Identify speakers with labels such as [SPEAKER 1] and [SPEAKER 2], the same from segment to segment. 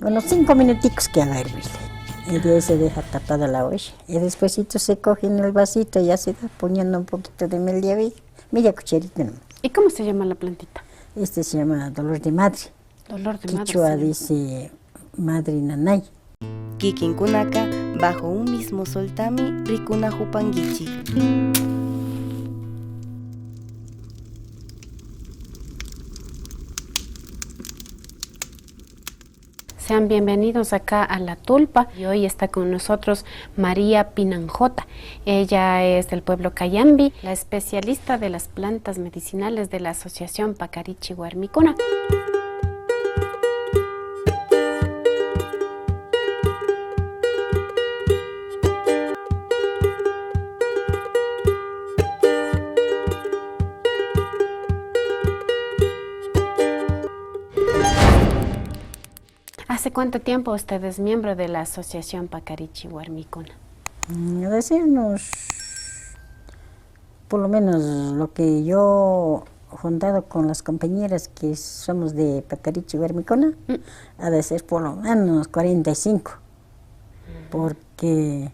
[SPEAKER 1] unos 5 minuticos que haga hervir. Y de ahí se deja tapada la olla. Y despuesito se coge en el vasito y ya se va poniendo un poquito de media cucharita nomás.
[SPEAKER 2] ¿Y cómo se llama la plantita?
[SPEAKER 1] Este se llama dolor de madre.
[SPEAKER 2] Dolor de madre.
[SPEAKER 1] Quichua dice madre nanay.
[SPEAKER 3] Kikinkunaka, bajo un mismo soltami, rikuna hupangichi.
[SPEAKER 2] Sean bienvenidos acá a La Tulpa y hoy está con nosotros María Pinanjota. Ella es del pueblo Cayambi, la especialista de las plantas medicinales de la Asociación Pacarichi Huarmicuna. ¿Hace cuánto tiempo usted es miembro de la Asociación Pacarichi Huarmicuna?
[SPEAKER 1] A decirnos, por lo menos lo que yo juntado con las compañeras que somos de Pacarichi Huarmicuna, ha de ser por lo menos 45, porque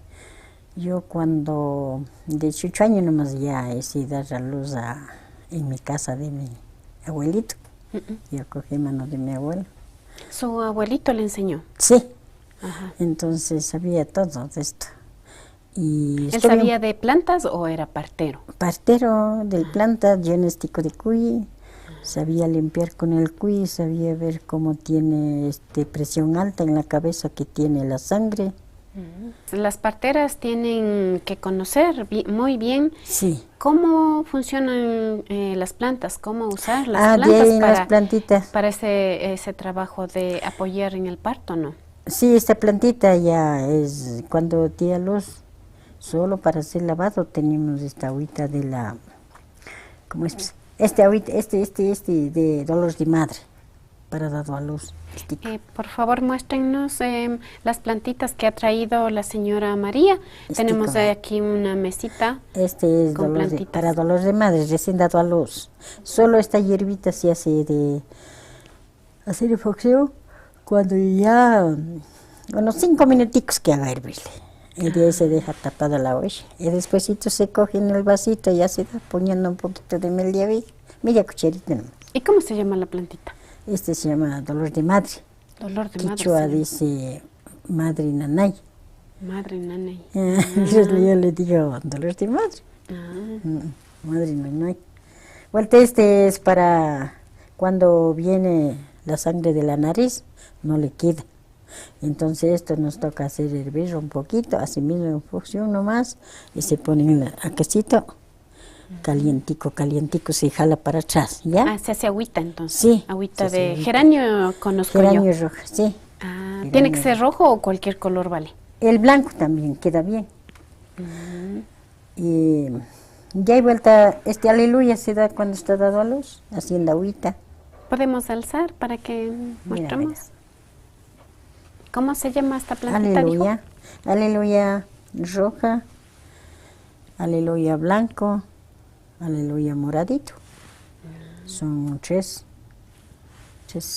[SPEAKER 1] yo cuando de 18 años nomás ya he sido dar a luz en mi casa de mi abuelito. Yo cogí mano de mi abuelo.
[SPEAKER 2] ¿Su abuelito le enseñó?
[SPEAKER 1] Sí.
[SPEAKER 2] Ajá.
[SPEAKER 1] Entonces sabía todo de esto. Y
[SPEAKER 2] ¿Él sabía de plantas o era partero?
[SPEAKER 1] Partero de plantas, diagnóstico de cuy, sabía limpiar con el cuy, sabía ver cómo tiene presión alta en la cabeza, que tiene la sangre.
[SPEAKER 2] Las parteras tienen que conocer muy bien
[SPEAKER 1] Sí.
[SPEAKER 2] cómo funcionan las plantas, cómo usar las plantas
[SPEAKER 1] las plantitas.
[SPEAKER 2] Para ese trabajo de apoyar en el parto, ¿no?
[SPEAKER 1] Sí, esta plantita ya es cuando tía luz, solo para hacer lavado tenemos esta agüita de la, ¿cómo es? Agüita, de dolor de madre para dar a luz.
[SPEAKER 2] Por favor, muéstrenos las plantitas que ha traído la señora María. Tenemos aquí una mesita
[SPEAKER 1] es
[SPEAKER 2] con
[SPEAKER 1] para dolor de madre, recién dado a luz. Solo esta hierbita se hace de infusión cuando ya unos 5 minuticos que haga hervir. Y de ahí se deja tapada la olla. Y despuésito se coge en el vasito y ya se va poniendo un poquito de media cucharita nomás.
[SPEAKER 2] ¿Y cómo se llama la plantita?
[SPEAKER 1] Este se llama dolor de madre.
[SPEAKER 2] Dolor de madre.
[SPEAKER 1] Quichua dice madre nanay.
[SPEAKER 2] Madre nanay.
[SPEAKER 1] Yo le digo dolor de madre. Madre nanay. Bueno, este es para cuando viene la sangre de la nariz, no le queda. Entonces esto nos toca hacer hervir un poquito, así mismo en función nomás, y se pone en el quesito. Calientico, se jala para atrás, ¿ya?
[SPEAKER 2] Se hace agüita entonces.
[SPEAKER 1] Sí.
[SPEAKER 2] Agüita de geranio, conozco
[SPEAKER 1] geranio
[SPEAKER 2] yo.
[SPEAKER 1] rojo, sí.
[SPEAKER 2] ¿Tiene que ser rojo o cualquier color vale?
[SPEAKER 1] El blanco también queda bien. Y ya hay vuelta, aleluya se da cuando está dado a luz, haciendo agüita.
[SPEAKER 2] ¿Podemos alzar para que muestremos? Mira. ¿Cómo se llama esta plantita?
[SPEAKER 1] Aleluya, aleluya roja, aleluya blanco, aleluya moradito. Son tres,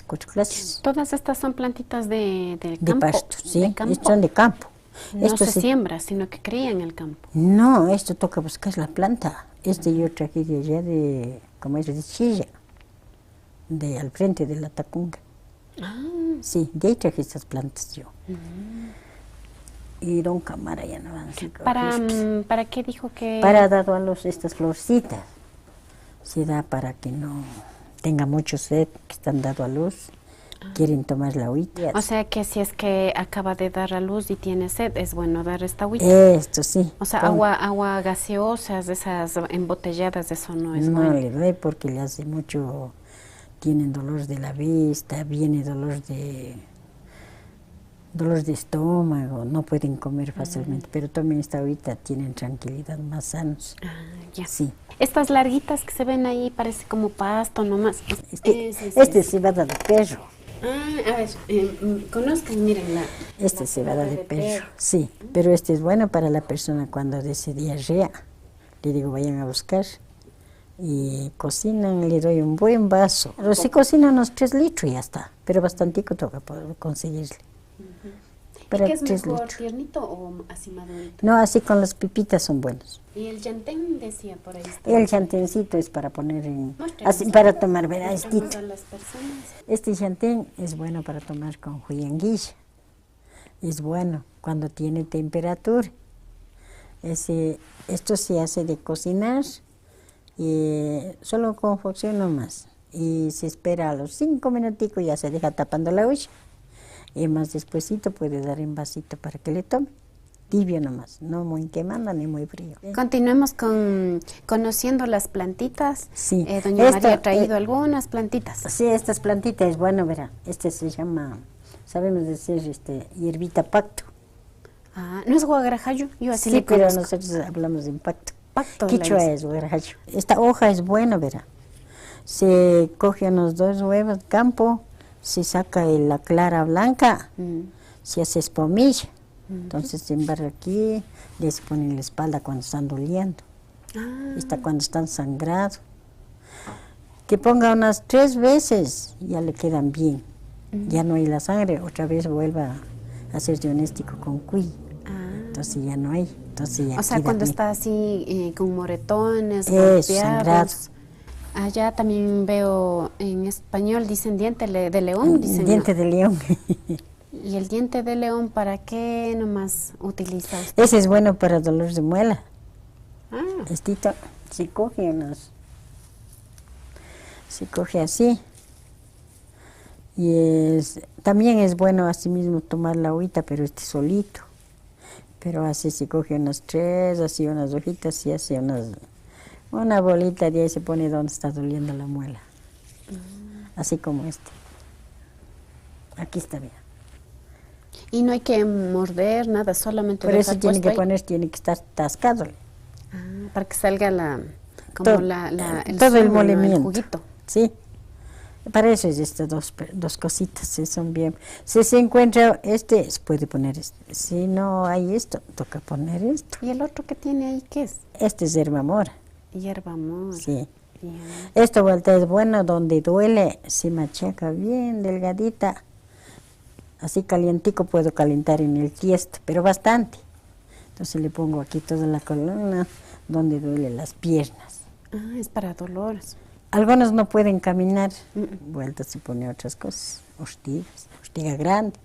[SPEAKER 1] 4 clases.
[SPEAKER 2] Todas estas son plantitas de campo.
[SPEAKER 1] De pasto, sí,
[SPEAKER 2] de campo.
[SPEAKER 1] Estos son de campo.
[SPEAKER 2] No esto se siembra, sino que cría en el campo.
[SPEAKER 1] No, esto toca buscar la planta. Yo traje de allá como es de Chilla, al frente de la Tacunga. Sí, de ahí traje estas plantas yo. Y don Cámara ya no van a
[SPEAKER 2] ¿Para qué dijo que...?
[SPEAKER 1] Para dar a estas florcitas. Se da para que no tenga mucho sed, que están dando a luz, quieren tomar la agüita.
[SPEAKER 2] O sea que si es que acaba de dar a luz y tiene sed, es bueno dar esta agüita.
[SPEAKER 1] Esto sí.
[SPEAKER 2] O sea, agua gaseosa, de esas embotelladas, eso no es bueno.
[SPEAKER 1] No le doy porque le hace mucho, tienen dolor de la vista, viene dolor de estómago, no pueden comer fácilmente, pero tomen esta agüita, tienen tranquilidad, más sanos.
[SPEAKER 2] Ya.
[SPEAKER 1] Sí.
[SPEAKER 2] Estas larguitas que se ven ahí parece como pasto nomás.
[SPEAKER 1] Este cebada de perro.
[SPEAKER 2] A ver, conozcan, mírenla.
[SPEAKER 1] Este cebada de perro, sí, pero este es bueno para la persona cuando diarrea. Le digo, vayan a buscar Y cocinan, le doy un buen vaso. Pero si cocinan unos 3 litros y ya está. Pero bastantico toca poder conseguirle. Para
[SPEAKER 2] ¿Qué es
[SPEAKER 1] 3
[SPEAKER 2] mejor,
[SPEAKER 1] litros.
[SPEAKER 2] tiernito o así madurito?
[SPEAKER 1] No, así con las pipitas son buenos.
[SPEAKER 2] Y el llantén decía por ahí.
[SPEAKER 1] Y el chantencito es para poner en...
[SPEAKER 2] Muéstrenos.
[SPEAKER 1] Así para tomar, verá,
[SPEAKER 2] Mostremos a las personas.
[SPEAKER 1] Este chantén es bueno para tomar con juyanguilla. Es bueno cuando tiene temperatura. Esto se hace de cocinar y solo con cocción nomás. Y se espera a los 5 minuticos, ya se deja tapando la olla. Y más despuesito puede dar en vasito para que le tome. Tibio nomás, no muy quemando ni muy frío.
[SPEAKER 2] Continuemos conociendo las plantitas.
[SPEAKER 1] Sí.
[SPEAKER 2] Doña María ha traído algunas plantitas.
[SPEAKER 1] Sí, estas plantitas es bueno, verá. Este se llama, sabemos decir, hierbita pacto.
[SPEAKER 2] Ah, ¿no es guagarajayo? Yo así
[SPEAKER 1] Sí,
[SPEAKER 2] le
[SPEAKER 1] pero
[SPEAKER 2] conozco.
[SPEAKER 1] nosotros hablamos de pacto.
[SPEAKER 2] Pacto.
[SPEAKER 1] Quichua
[SPEAKER 2] le
[SPEAKER 1] es guarajayo. Esta hoja es buena, verá. Se cogen los 2 huevos de campo, se saca la clara blanca, se hace espumilla. Entonces se embarra aquí, les ponen en la espalda cuando están doliendo. Está cuando están sangrados. Que ponga unas 3 veces, ya le quedan bien. Ya no hay la sangre, otra vez vuelva a hacer diagnóstico con cuy. Entonces ya no hay. Entonces ya
[SPEAKER 2] O sea,
[SPEAKER 1] queda
[SPEAKER 2] cuando
[SPEAKER 1] bien.
[SPEAKER 2] está así con moretones,
[SPEAKER 1] Eso, sangrado.
[SPEAKER 2] golpeados. Allá también veo en español, dicen diente de león. Dicen,
[SPEAKER 1] Diente de león.
[SPEAKER 2] ¿Y el diente de león para qué nomás utiliza usted?
[SPEAKER 1] Ese es bueno para dolor de muela.
[SPEAKER 2] Ah,
[SPEAKER 1] Estito, se coge así. Y también es bueno así mismo tomar la agüita, pero solito. Pero así se coge unas 3, así unas hojitas y hace una bolita de ahí se pone donde está doliendo la muela. Así como este. Aquí está bien.
[SPEAKER 2] y no hay que morder nada, solamente
[SPEAKER 1] Por eso
[SPEAKER 2] dejar
[SPEAKER 1] tiene
[SPEAKER 2] puesto
[SPEAKER 1] que
[SPEAKER 2] ahí.
[SPEAKER 1] tiene que estar tascándole.
[SPEAKER 2] Para que salga como
[SPEAKER 1] Todo- todo el
[SPEAKER 2] zumo, ¿no?
[SPEAKER 1] molimiento.
[SPEAKER 2] juguito.
[SPEAKER 1] Sí. Para eso es estas dos cositas, sí, son bien. Si se encuentra puede poner este. Si no hay esto, toca poner esto.
[SPEAKER 2] ¿Y el otro que tiene ahí qué es?
[SPEAKER 1] Este es hierba mora,
[SPEAKER 2] Hierba mora.
[SPEAKER 1] sí.
[SPEAKER 2] Ya.
[SPEAKER 1] Esto vuelta es bueno, donde duele, se machaca bien delgadita. Así calientico puedo calentar en el tiesto, pero bastante. Entonces le pongo aquí toda la columna, donde duele las piernas.
[SPEAKER 2] Ah, es para dolores.
[SPEAKER 1] Algunos no pueden caminar, vuelta se pone otras cosas, ortiga grande.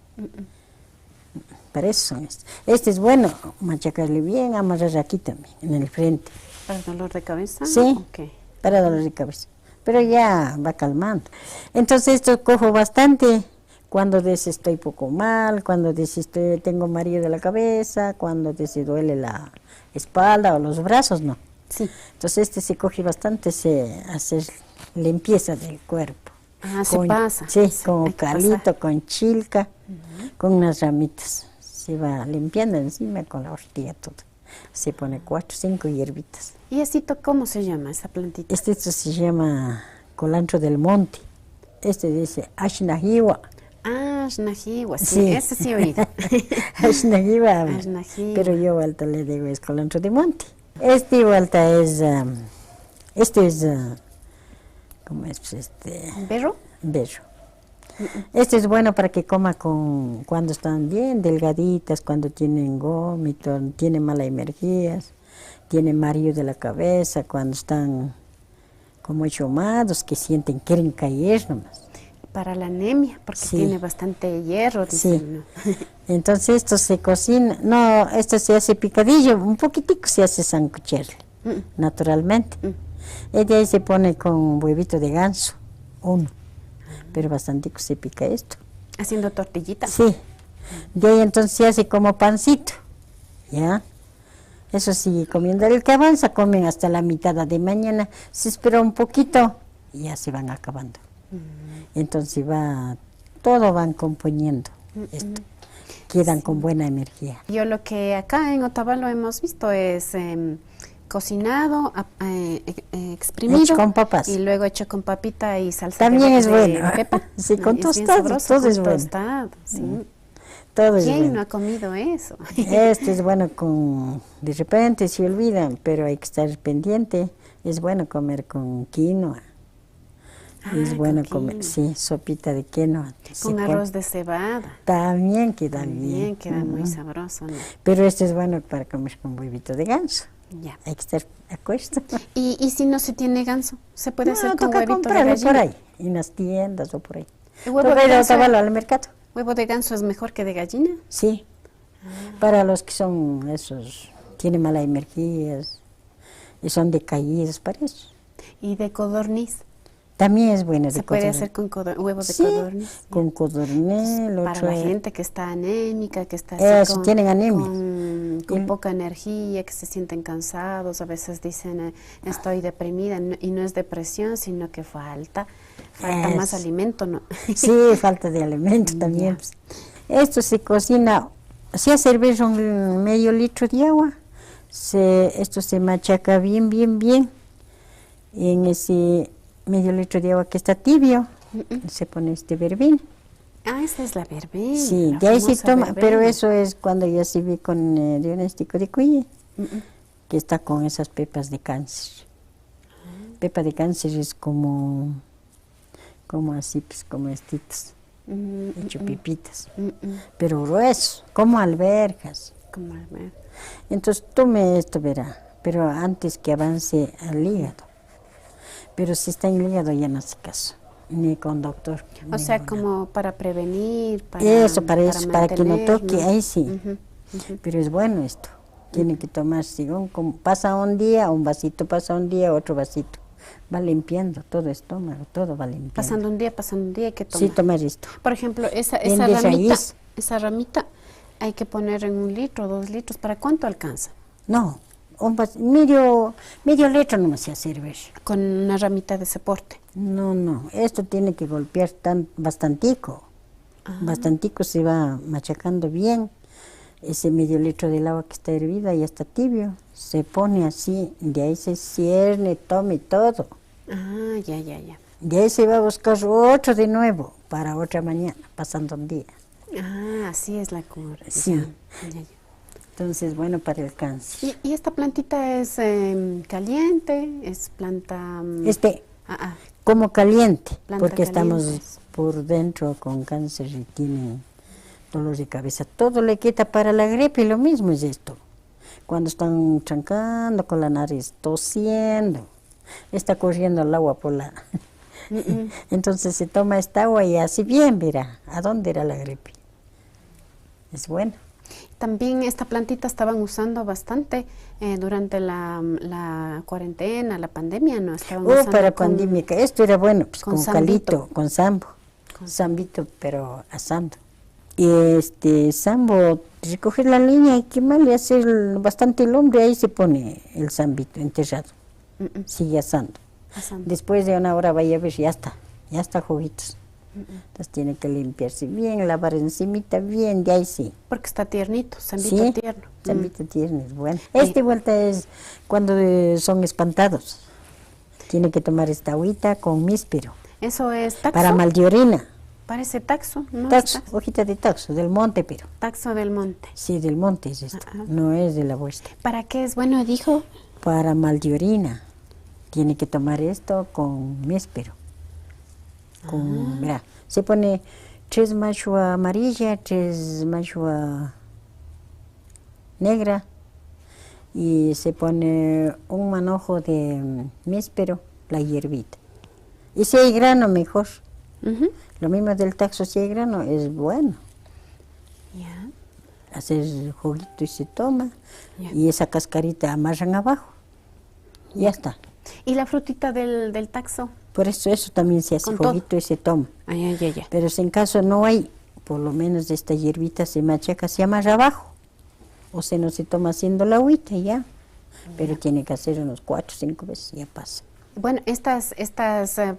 [SPEAKER 1] Para eso son estos. Este es bueno, machacarle bien, amarrar aquí también, en el frente.
[SPEAKER 2] ¿Para dolor de cabeza?
[SPEAKER 1] Sí.
[SPEAKER 2] Ok.
[SPEAKER 1] Para dolor de cabeza. Pero ya va calmando. Entonces esto cojo bastante cuando estoy poco mal, cuando tengo mareo de la cabeza, cuando duele la espalda o los brazos, no.
[SPEAKER 2] Sí.
[SPEAKER 1] Entonces se coge bastante, se hace limpieza del cuerpo.
[SPEAKER 2] Ah, se pasa.
[SPEAKER 1] Sí,
[SPEAKER 2] Sí,
[SPEAKER 1] con
[SPEAKER 2] hay que
[SPEAKER 1] calito,
[SPEAKER 2] pasar.
[SPEAKER 1] con chilca, con unas ramitas. Se va limpiando encima con la ortiga todo. Se pone 4 o 5 hierbitas.
[SPEAKER 2] ¿Y asito cómo se llama esa plantita?
[SPEAKER 1] Esto se llama colantro del monte. Este dice ashnajiwa.
[SPEAKER 2] Ah, Shnajiwa, sí,
[SPEAKER 1] Sí.
[SPEAKER 2] ese sí he oído.
[SPEAKER 1] Ashnajiwa.
[SPEAKER 2] Ashnajiwa.
[SPEAKER 1] Pero yo vuelta le digo es colantro de monte. Vuelta es, ¿cómo es?
[SPEAKER 2] ¿Berro?
[SPEAKER 1] Bello. Este es bueno para que coma cuando están bien delgaditas, cuando tienen vómito, tienen malas energías, tienen mareo de la cabeza, cuando están como chomados, que sienten que quieren caer nomás.
[SPEAKER 2] Para la anemia, porque
[SPEAKER 1] Sí.
[SPEAKER 2] tiene bastante hierro,
[SPEAKER 1] Sí.
[SPEAKER 2] dicen, ¿no?
[SPEAKER 1] Entonces esto se cocina, no, esto se hace picadillo, un poquitico se hace sancochar, naturalmente. Y de ahí se pone con huevito de ganso, uno, pero bastante se pica esto.
[SPEAKER 2] Haciendo tortillita.
[SPEAKER 1] Sí, de ahí entonces se hace como pancito, ¿ya? Eso sí, comiendo el que avanza, comen hasta la mitad de mañana, se espera un poquito y ya se van acabando. Entonces todo van componiendo esto, quedan con buena energía.
[SPEAKER 2] Yo lo que acá en Otavalo hemos visto es cocinado, exprimido.
[SPEAKER 1] Hecho con papas.
[SPEAKER 2] Y luego hecho con papita y salsa
[SPEAKER 1] También
[SPEAKER 2] de
[SPEAKER 1] es bueno.
[SPEAKER 2] pepa.
[SPEAKER 1] Sí, con
[SPEAKER 2] Y es bien
[SPEAKER 1] tostado,
[SPEAKER 2] sabroso,
[SPEAKER 1] todo
[SPEAKER 2] con
[SPEAKER 1] es bueno.
[SPEAKER 2] tostado, sí.
[SPEAKER 1] Todo es
[SPEAKER 2] ¿Quién
[SPEAKER 1] bueno.
[SPEAKER 2] no ha comido eso?
[SPEAKER 1] Este es bueno de repente se olvidan, pero hay que estar pendiente. Es bueno comer con quinoa. Es bueno comer, sí, sopita de quinoa.
[SPEAKER 2] Con arroz de cebada.
[SPEAKER 1] También queda bien.
[SPEAKER 2] También queda muy sabroso, ¿no?
[SPEAKER 1] Pero este es bueno para comer con huevito de ganso.
[SPEAKER 2] Ya.
[SPEAKER 1] Hay que estar a cuesta.
[SPEAKER 2] ¿Y si no se tiene ganso? ¿Se puede hacer con
[SPEAKER 1] toca
[SPEAKER 2] huevito de
[SPEAKER 1] comprarlo
[SPEAKER 2] gallina?
[SPEAKER 1] por ahí, en las tiendas o por ahí.
[SPEAKER 2] ¿El huevo
[SPEAKER 1] Toca
[SPEAKER 2] de
[SPEAKER 1] ir a
[SPEAKER 2] ganso,
[SPEAKER 1] llevarlo al mercado.
[SPEAKER 2] huevo de ganso es mejor que de gallina?
[SPEAKER 1] Sí. Para los que son esos, tienen malas energías y son decaídos, para eso.
[SPEAKER 2] ¿Y de codorniz?
[SPEAKER 1] También es bueno.
[SPEAKER 2] ¿Se puede hacer con huevo de
[SPEAKER 1] sí,
[SPEAKER 2] codorniz?
[SPEAKER 1] con codorniz.
[SPEAKER 2] Para la gente que está anémica, que está
[SPEAKER 1] así tienen anemia.
[SPEAKER 2] con poca energía, que se sienten cansados, a veces dicen estoy deprimida, y no es depresión, sino que falta más alimento, ¿no?
[SPEAKER 1] Sí, falta de alimento también. Esto se cocina, se hace hervir un medio litro de agua, esto se machaca bien, y en ese medio litro de agua que está tibio, se pone este verbena.
[SPEAKER 2] Ah, esa es la verbena.
[SPEAKER 1] Sí, de ahí se toma, pero eso es cuando ya se ve con diagnóstico de cuye, que está con esas pepas de cáncer. Pepa de cáncer es como así, pues como estitos, hecho pipitas, pero grueso, como alberjas.
[SPEAKER 2] Como alberjas.
[SPEAKER 1] Entonces tome esto, verá, pero antes que avance al hígado. Pero si está en el hígado ya no hace caso, ni con doctor.
[SPEAKER 2] O sea, como para prevenir, para
[SPEAKER 1] que no toque, ahí sí. Pero es bueno esto, tiene que tomar, según pasa un día, un vasito, pasa un día, otro vasito. Va limpiando todo el estómago, todo va limpiando.
[SPEAKER 2] Pasando un día, hay que tomar.
[SPEAKER 1] Sí, tomar esto.
[SPEAKER 2] Por ejemplo, esa ramita hay que poner en 1 litro, 2 litros. ¿Para cuánto alcanza?
[SPEAKER 1] No, medio litro no me se sirve.
[SPEAKER 2] Con una ramita de ese porte.
[SPEAKER 1] No, esto tiene que golpear bastantico. Bastantico se va machacando bien. Ese medio litro del agua que está hervida ya está tibio. Se pone así, de ahí se cierne, tome todo.
[SPEAKER 2] Ah, ya.
[SPEAKER 1] De ahí se va a buscar otro de nuevo para otra mañana, pasando un día.
[SPEAKER 2] Ah, así es la cura.
[SPEAKER 1] Sí.
[SPEAKER 2] Ya.
[SPEAKER 1] Entonces, bueno para el cáncer.
[SPEAKER 2] ¿Y esta plantita es caliente? ¿Es planta...?
[SPEAKER 1] Como caliente, porque
[SPEAKER 2] caliente.
[SPEAKER 1] Estamos por dentro con cáncer y tiene dolor de cabeza. Todo le quita para la gripe y lo mismo es esto. Cuando están trancando con la nariz, tosiendo, está corriendo el agua por la... Entonces se toma esta agua y así bien verá a dónde era la gripe. Es bueno.
[SPEAKER 2] También esta plantita estaban usando bastante durante la cuarentena, la pandemia, ¿no? Estaban usando
[SPEAKER 1] para pandemia. Esto era bueno, pues con calito, con zambito, pero asando. Y sambo, recoger la leña y quemarle, hacer bastante el hombre, ahí se pone el zambito enterrado. Sigue asando. Después de 1 hora vaya a ver, ya está juguitos. Entonces tiene que limpiarse bien, lavar encimita bien, de ahí sí.
[SPEAKER 2] Porque está tiernito, zambito tierno.
[SPEAKER 1] Zambito tierno, es bueno. Vuelta es cuando son espantados. Tiene que tomar esta agüita con míspero.
[SPEAKER 2] ¿Eso es taxo?
[SPEAKER 1] Para mal de orina.
[SPEAKER 2] Parece taxo, ¿no?
[SPEAKER 1] Taxo, hojita de taxo, del monte, pero.
[SPEAKER 2] Taxo del monte.
[SPEAKER 1] Sí, del monte es esto, no es de la vuestra.
[SPEAKER 2] ¿Para qué es bueno, dijo?
[SPEAKER 1] Para mal de orina. Tiene que tomar esto con míspero. Mira, se pone 3 machua amarilla, 3 machua negra y se pone un manojo de míspero, la hierbita. Y si hay grano, mejor. Lo mismo del taxo, si hay grano, es bueno. Hacer juguito y se toma. Y esa cascarita amarran abajo. Ya está.
[SPEAKER 2] ¿Y la frutita del taxo?
[SPEAKER 1] Por eso también se hace juguito y se toma.
[SPEAKER 2] Ya.
[SPEAKER 1] Pero si en caso no hay, por lo menos de esta hierbita se machaca, se amarra abajo. O se no se toma haciendo la agüita ya. Pero tiene que hacer unos 4 o 5 veces, ya pasa.
[SPEAKER 2] Bueno, estas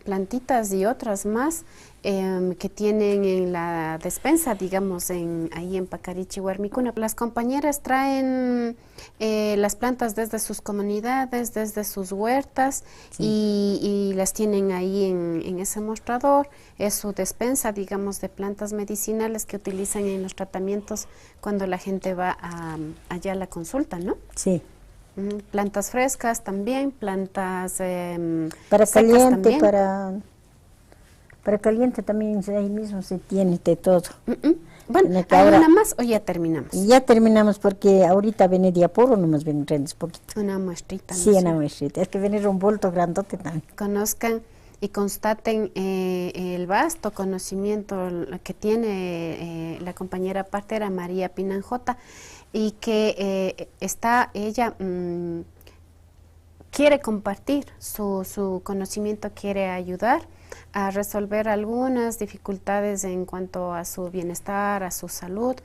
[SPEAKER 2] plantitas y otras más que tienen en la despensa, digamos, ahí en Pacarichi, Huarmicuna, las compañeras traen las plantas desde sus comunidades, desde sus huertas, y las tienen ahí en ese mostrador. Es su despensa, digamos, de plantas medicinales que utilizan en los tratamientos cuando la gente va allá a la consulta, ¿no?
[SPEAKER 1] Sí.
[SPEAKER 2] Plantas frescas también, plantas
[SPEAKER 1] Para
[SPEAKER 2] secas
[SPEAKER 1] caliente,
[SPEAKER 2] también.
[SPEAKER 1] para caliente también ahí mismo se tiene de todo.
[SPEAKER 2] Bueno,
[SPEAKER 1] Tiene que
[SPEAKER 2] ¿hay
[SPEAKER 1] ahora-
[SPEAKER 2] una más o ya terminamos?
[SPEAKER 1] Y ya terminamos porque ahorita viene Diaporo, nomás ven rendes poquito.
[SPEAKER 2] Una muestrita. ¿no?
[SPEAKER 1] Sí, una muestrita. Es que venir un bulto grandote también.
[SPEAKER 2] Conozcan y constaten el vasto conocimiento que tiene la compañera partera María Pinanjota y que ella quiere compartir su conocimiento, quiere ayudar a resolver algunas dificultades en cuanto a su bienestar, a su salud.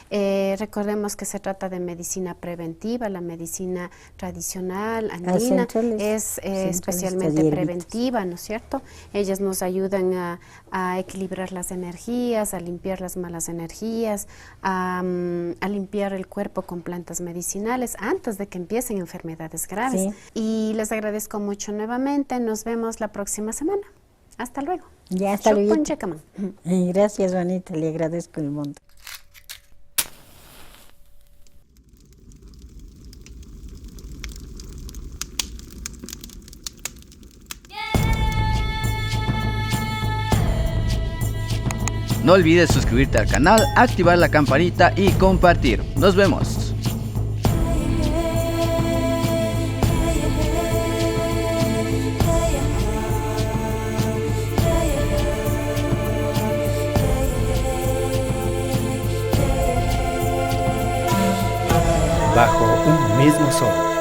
[SPEAKER 2] Recordemos que se trata de medicina preventiva, la medicina tradicional andina es especialmente preventiva, ¿no es cierto? Ellas nos ayudan a equilibrar las energías, a limpiar las malas energías, a limpiar el cuerpo con plantas medicinales antes de que empiecen enfermedades graves.
[SPEAKER 1] Sí.
[SPEAKER 2] Y les agradezco mucho nuevamente, nos vemos la próxima semana. Hasta luego.
[SPEAKER 1] Ya, hasta luego.
[SPEAKER 2] Gracias,
[SPEAKER 1] Juanita, le agradezco el mundo.
[SPEAKER 4] No olvides suscribirte al canal, activar la campanita y compartir. Nos vemos.
[SPEAKER 5] Bajo un mismo sol.